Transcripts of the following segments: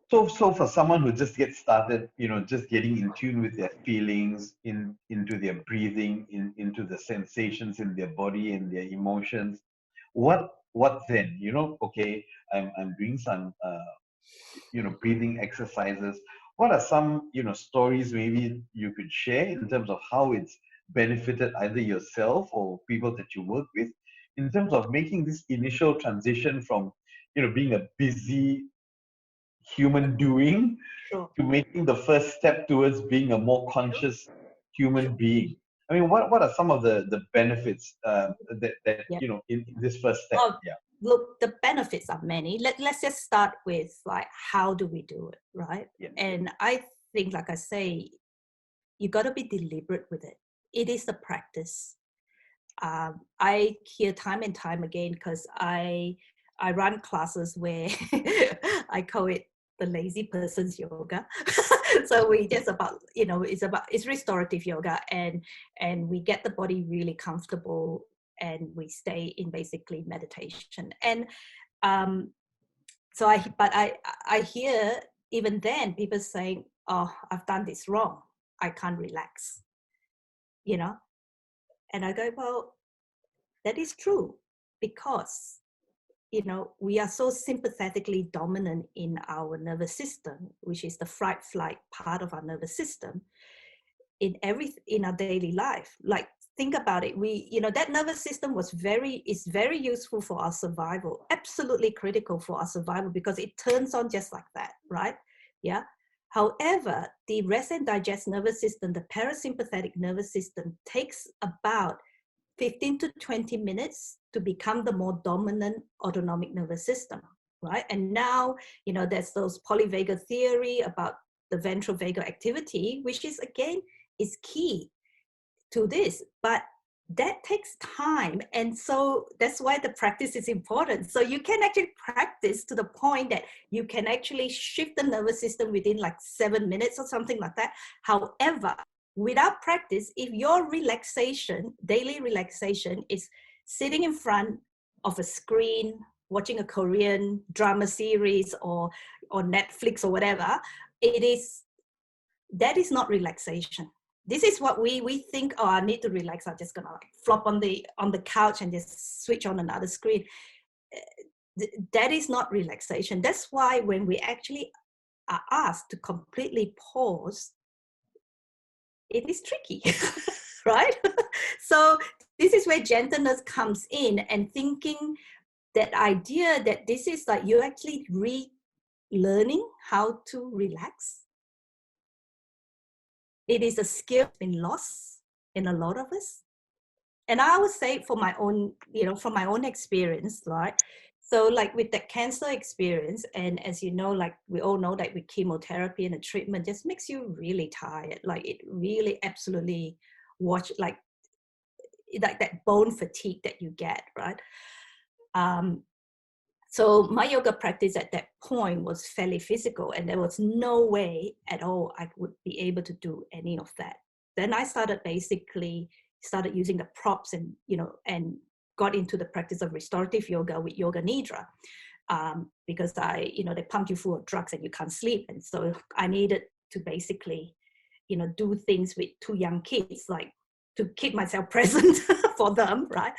So for someone who just gets started, just getting in tune with their feelings, into their breathing, into the sensations in their body and their emotions, what then? Okay, I'm doing some breathing exercises. What are some stories maybe you could share in terms of how it's benefited either yourself or people that you work with, in terms of making this initial transition from being a busy human doing Sure. to making the first step towards being a more conscious human being? I mean, what are some of the benefits that Yeah. in this first step? Oh, Yeah. look, the benefits are many. Let's just start with like, how do we do it, right? Yeah. And I think, like I say, you got to be deliberate with it. It is a practice. I hear time and time again, because I run classes where I call it the lazy person's yoga. So we just about, it's restorative yoga, and we get the body really comfortable, and we stay in basically meditation. And so I hear even then people saying, oh, I've done this wrong, I can't relax, and I go, well, that is true, because we are so sympathetically dominant in our nervous system, which is the fight flight part of our nervous system, in our daily life. Like, think about it. That nervous system is very useful for our survival, absolutely critical for our survival, because it turns on just like that, right? Yeah. However, the rest and digest nervous system, the parasympathetic nervous system, takes about 15 to 20 minutes to become the more dominant autonomic nervous system, right? And now, there's those polyvagal theory about the ventral vagal activity, which is key to this, but that takes time. And so that's why the practice is important. So you can actually practice to the point that you can actually shift the nervous system within like 7 minutes or something like that. However, without practice, if your daily relaxation, is sitting in front of a screen, watching a Korean drama series or Netflix or whatever, that is not relaxation. This is what we think, oh, I need to relax, I'm just gonna like flop on the couch and just switch on another screen. That is not relaxation. That's why when we actually are asked to completely pause, it is tricky, right? So this is where gentleness comes in, and thinking that idea that this is like you're actually relearning how to relax. It is a skill been lost in a lot of us. And I would say from my own experience, right? So like with the cancer experience, and as you know, like we all know that with chemotherapy and the treatment just makes you really tired. Like it really absolutely like that bone fatigue that you get, right? So my yoga practice at that point was fairly physical, and there was no way at all I would be able to do any of that. Then I started using the props, and got into the practice of restorative yoga with yoga nidra, because they pump you full of drugs and you can't sleep, and so I needed to basically do things with 2 young kids, like to keep myself present for them, right,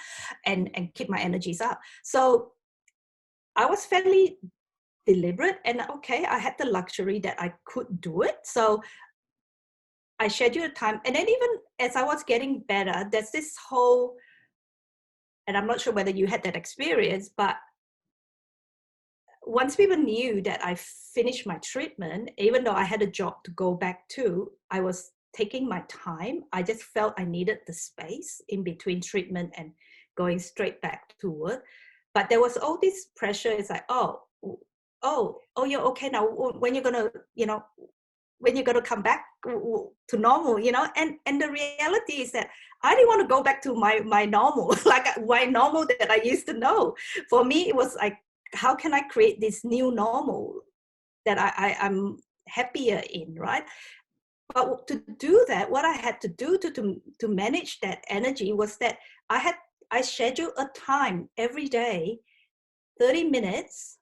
and keep my energies up. So I was fairly deliberate, and okay, I had the luxury that I could do it. So I scheduled time, and then even as I was getting better, there's this whole, and I'm not sure whether you had that experience, but once people knew that I finished my treatment, even though I had a job to go back to, I was taking my time. I just felt I needed the space in between treatment and going straight back to work. But there was all this pressure. It's like, oh, you're okay now. When you're gonna come back to normal, and the reality is that I didn't want to go back to my normal, like my normal that I used to know. For me, it was like, how can I create this new normal that I'm happier in, right? But to do that, what I had to do to manage that energy was that I scheduled a time every day, 30 minutes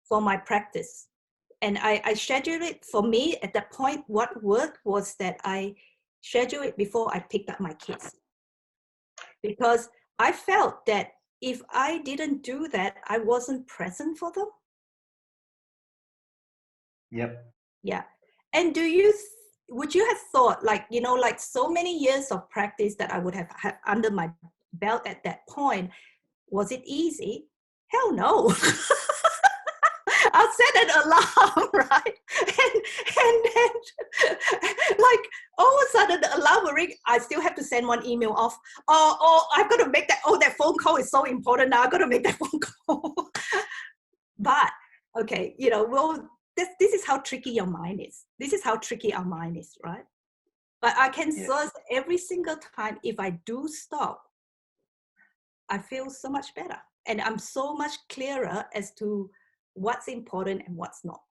for my practice. And I scheduled it. For me at that point, what worked was that I scheduled it before I picked up my kids, because I felt that if I didn't do that, I wasn't present for them. Yep. Yeah. And would you have thought, like, you know, like so many years of practice that I would have had under my belt at that point, was it easy? Hell no. I'll set an alarm, right? And then, like, all of a sudden the alarm will ring. I still have to send one email off. Oh, I've got to make that. Oh, that phone call is so important now. I've got to make that phone call. But, okay, you know, well, this is how tricky your mind is. This is how tricky our mind is, right? But I can Yeah. sense every single time, if I do stop, I feel so much better. And I'm so much clearer as to what's important and what's not.